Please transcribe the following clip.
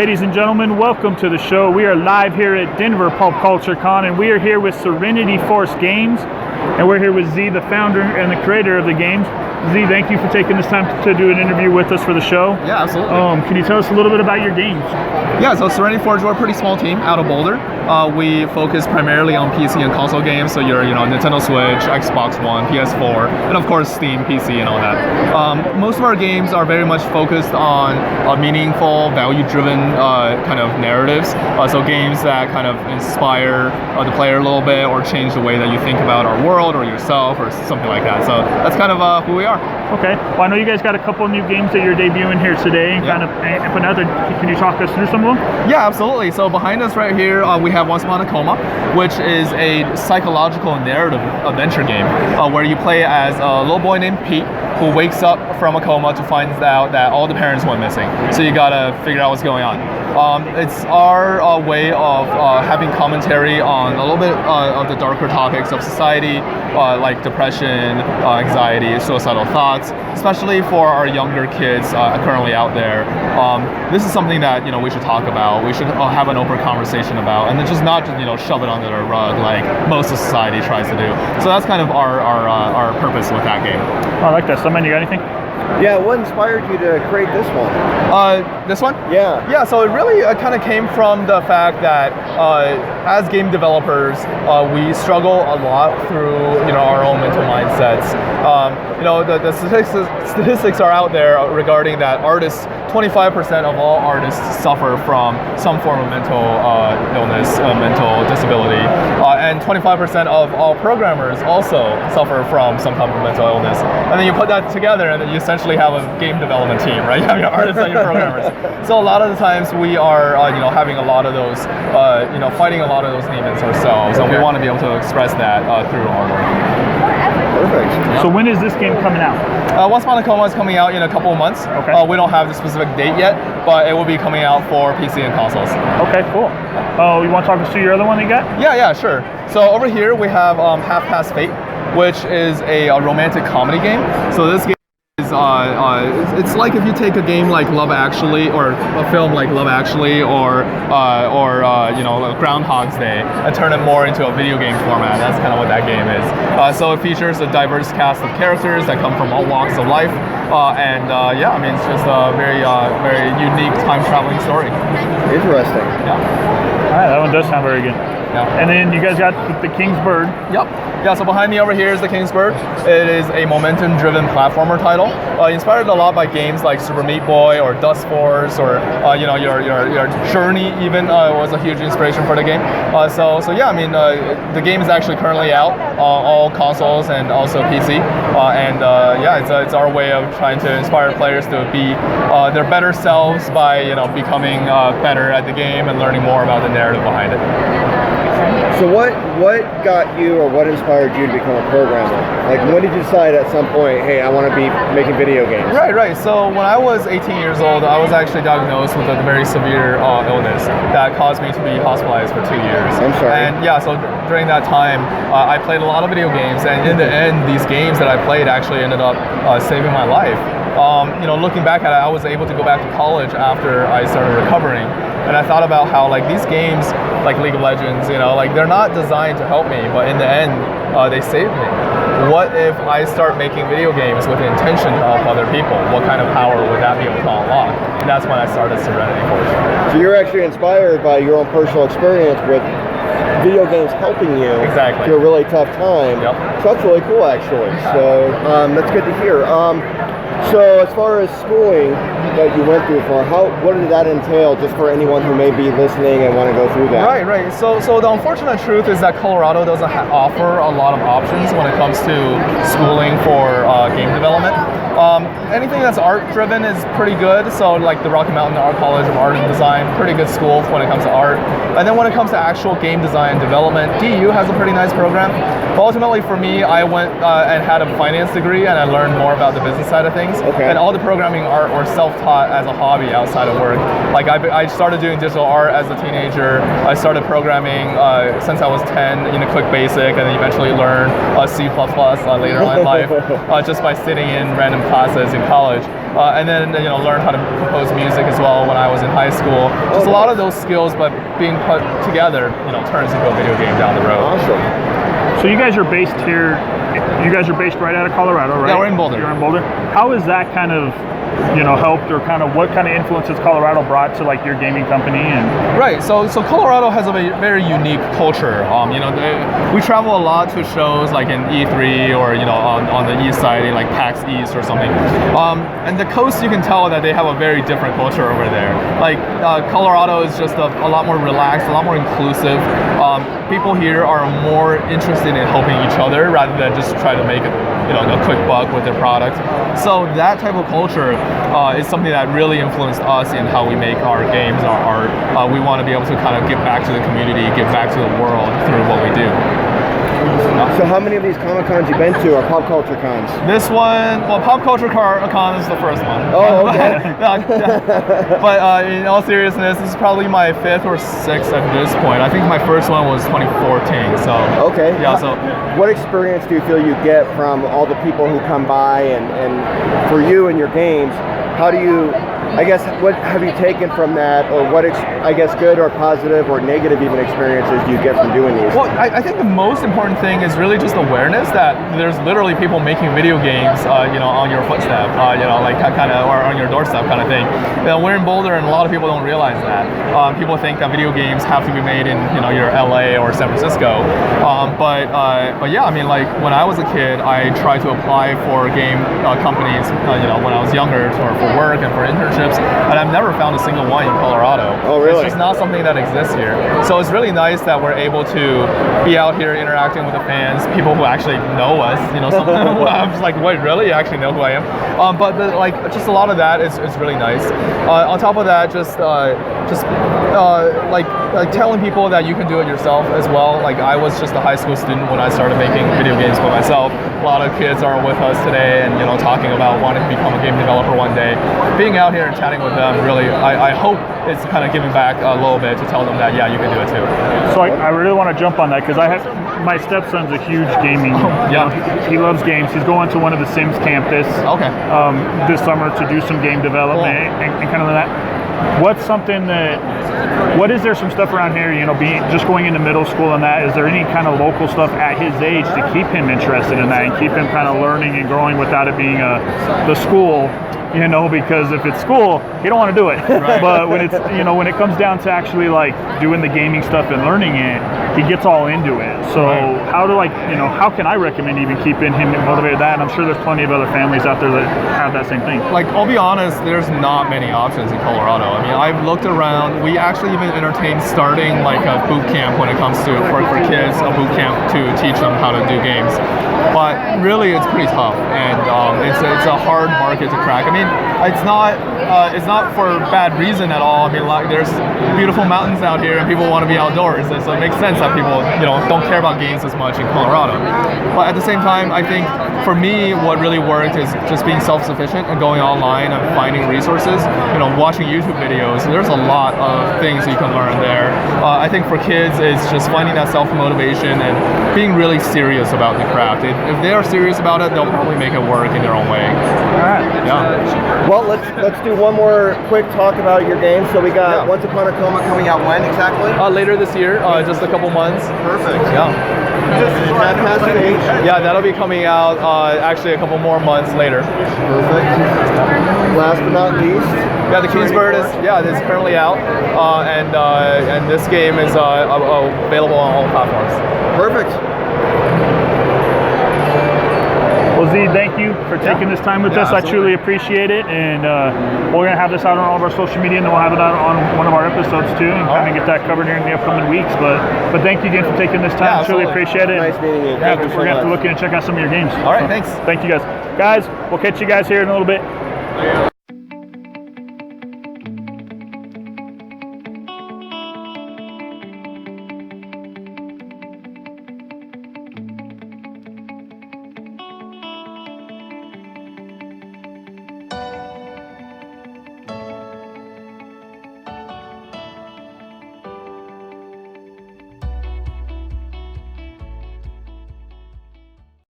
Ladies and gentlemen, welcome to the show. We are live here at Denver Pulp Culture Con, and we are here with Serenity Forge Games, and we're here with Z, the founder and the creator of the games. Z, thank you for taking this time to do an interview with us for the show. Yeah, absolutely. Can you tell us a little bit about your games? Yeah, so Serenity Forge, we're a pretty small team out of Boulder. We focus primarily on PC and console games, so your Nintendo Switch, Xbox One, PS4, and of course Steam, PC, and all that. Most of our games are very much focused on meaningful, value-driven kind of narratives. So games that kind of inspire the player a little bit or change the way that you think about our world or yourself or something like that. So that's kind of who we are. Okay. Well, I know you guys got a couple new games that you're debuting here today. Can you talk us through some of them? Yeah, absolutely. So behind us right here, we have Once Upon a Coma, which is a psychological narrative adventure game where you play as a little boy named Pete who wakes up from a coma to find out that all the parents went missing. So you gotta figure out what's going on. It's our way of having commentary on a little bit of the darker topics of society, like depression, anxiety, suicidal thoughts, especially for our younger kids currently out there. This is something that we should talk about. We should have an open conversation about, and then just not shove it under the rug like most of society tries to do. So that's kind of our purpose with that game. Oh, I like that. Simon, you got anything? Yeah, what inspired you to create this one? This one? Yeah. Yeah, so it really kind of came from the fact that as game developers, we struggle a lot through our own mental mindsets. The statistics are out there regarding that artists, 25% of all artists suffer from some form of mental illness, mental disability, and 25% of all programmers also suffer from some type of mental illness. And then you put that together and then you essentially have a game development team, right? You have your artists and your programmers. So a lot of the times we are having a lot of those, fighting a lot of those demons ourselves, and we want to be able to express that through our work. Perfect. Yeah. So when is this game coming out? Once Upon a Coma is coming out in a couple of months. Okay. We don't have the specific date yet, but it will be coming out for PC and consoles. Okay, cool. Oh, you want to talk us through your other one that you got? Yeah, sure. So over here we have Half Past Fate, which is a romantic comedy game. So this game is it's like if you take a game like Love Actually or a film like Love Actually or Groundhog's Day and turn it more into a video game format. That's kind of what that game is. So it features a diverse cast of characters that come from all walks of life, it's just a very unique time traveling story. Interesting. Yeah. All right, that one does sound very good. Yeah. And then you guys got the King's Bird. Yep. Yeah, so behind me over here is the King's Bird. It is a momentum-driven platformer title. Inspired a lot by games like Super Meat Boy or Dust Force or your Journey even was a huge inspiration for the game. The game is actually currently out on all consoles and also PC. It's our way of trying to inspire players to be their better selves by becoming better at the game and learning more about the narrative behind it. So what got you or what inspired you to become a programmer? Like when did you decide at some point, hey, I want to be making video games? Right. So when I was 18 years old, I was actually diagnosed with a very severe illness that caused me to be hospitalized for 2 years. I'm sorry. And so during that time, I played a lot of video games, and in the end, these games that I played actually ended up saving my life. Looking back at it, I was able to go back to college after I started recovering. And I thought about how these games, like League of Legends, they're not designed to help me, but in the end, they saved me. What if I start making video games with the intention to help other people? What kind of power would that be able to unlock? And that's when I started Serenity Forge. So you're actually inspired by your own personal experience with video games helping you through a really tough time. Yep. So that's really cool, actually. So that's good to hear. So as far as schooling that you went through what did that entail just for anyone who may be listening and want to go through that? Right. So the unfortunate truth is that Colorado doesn't offer a lot of options when it comes to schooling for game development. Anything that's art-driven is pretty good. So like the Rocky Mountain Art College of Art and Design, pretty good school when it comes to art. And then when it comes to actual game design and development. DU has a pretty nice program. But ultimately, for me, I went and had a finance degree, and I learned more about the business side of things. Okay. And all the programming art were self-taught as a hobby outside of work. Like I started doing digital art as a teenager. I started programming since I was 10 in a quick basic, and then eventually learned C++ later on in life, just by sitting in random classes in college. And then learned how to compose music as well when I was in high school. Just a lot of those skills, but being put together, turns into a video game down the road. Awesome. So you guys are based here. You guys are based right out of Colorado, right? Yeah, we're in Boulder. You're in Boulder. How has that kind of helped, or kind of what kind of influences Colorado brought to like your gaming company? And right, so Colorado has a very unique culture. We travel a lot to shows like in E3 or on the east side, like PAX East or something. And the coast, you can tell that they have a very different culture over there. Like Colorado is just a lot more relaxed, a lot more inclusive. People here are more interested in helping each other rather than just try to make a quick buck with their product. So that type of culture is something that really influenced us in how we make our games, our art. We want to be able to kind of give back to the community, give back to the world through what we do. So how many of these Comic Cons you been to, or pop culture cons? This one, well, Pop Culture Con is the first one. Oh, okay. But in all seriousness, this is probably my 5th or 6th at this point. I think my first one was 2014. So okay. Yeah. So what experience do you feel you get from all the people who come by, and for you and your games? How do you, I guess, what have you taken from that, or what, good or positive or negative even experiences do you get from doing these? Well, I think the most important thing is really just awareness that there's literally people making video games, on your footstep, like kind of, or on your doorstep kind of thing. We're in Boulder, and a lot of people don't realize that. People think that video games have to be made in, your LA or San Francisco. But yeah, I mean, like when I was a kid, I tried to apply for game companies, when I was younger, for work and for internships, and I've never found a single one in Colorado. Oh, really? It's just not something that exists here. So it's really nice that we're able to be out here interacting with the fans, people who actually know us. I'm just like, wait, really? You actually know who I am? But just a lot of that is really nice. On top of that, just telling people that you can do it yourself as well. Like I was just a high school student when I started making video games by myself. A lot of kids are with us today, and talking about wanting to become a game developer one day. Being out here and chatting with them, really, I hope it's kind of giving back a little bit to tell them that yeah, you can do it too. So I really want to jump on that, because my stepson's a huge gaming. Yeah. He loves games. He's going to one of the Sims campus. Okay. This summer to do some game development. Cool. and kind of that. What is there some stuff around here, just going into middle school and that, is there any kind of local stuff at his age to keep him interested in that and keep him kind of learning and growing without it being the school? Because if it's school, you don't want to do it. Right. But when it's, when it comes down to actually like doing the gaming stuff and learning it, he gets all into it. So right. How can I recommend even keeping him motivated that? And I'm sure there's plenty of other families out there that have that same thing. Like, I'll be honest, there's not many options in Colorado. I mean, I've looked around. We actually even entertained starting like a boot camp when it comes to for kids, a boot camp to teach them how to do games. But really, it's pretty tough, and it's a hard market to crack. I mean, it's not for bad reason at all. I mean, like, there's beautiful mountains out here, and people want to be outdoors, and so it makes sense that people don't care about games as much in Colorado. But at the same time, I think for me, what really worked is just being self-sufficient and going online and finding resources. Watching YouTube videos. There's a lot of things you can learn there. I think for kids, it's just finding that self-motivation and being really serious about the craft. If they are serious about it, they'll probably make it work in their own way. All right. Yeah. Well, let's do one more quick talk about your game. So we got Once Upon a Coma coming out when exactly? Later this year, just a couple months. Perfect. Yeah. Fantastic. Yeah, that'll be coming out actually a couple more months later. Perfect. Last but not least. Yeah, the Kingsbird is currently out, and this game is available on all platforms. Perfect. Well, Z, thank you for taking this time with us. Absolutely. I truly appreciate it, and we're going to have this out on all of our social media, and then we'll have it out on one of our episodes too, and kind of get that covered here in the upcoming weeks. But thank you again for taking this time. Yeah, truly appreciate it. Nice meeting you. Yeah, we're going to have to look in and check out some of your games. All right, thanks. Thank you guys. Guys, we'll catch you guys here in a little bit.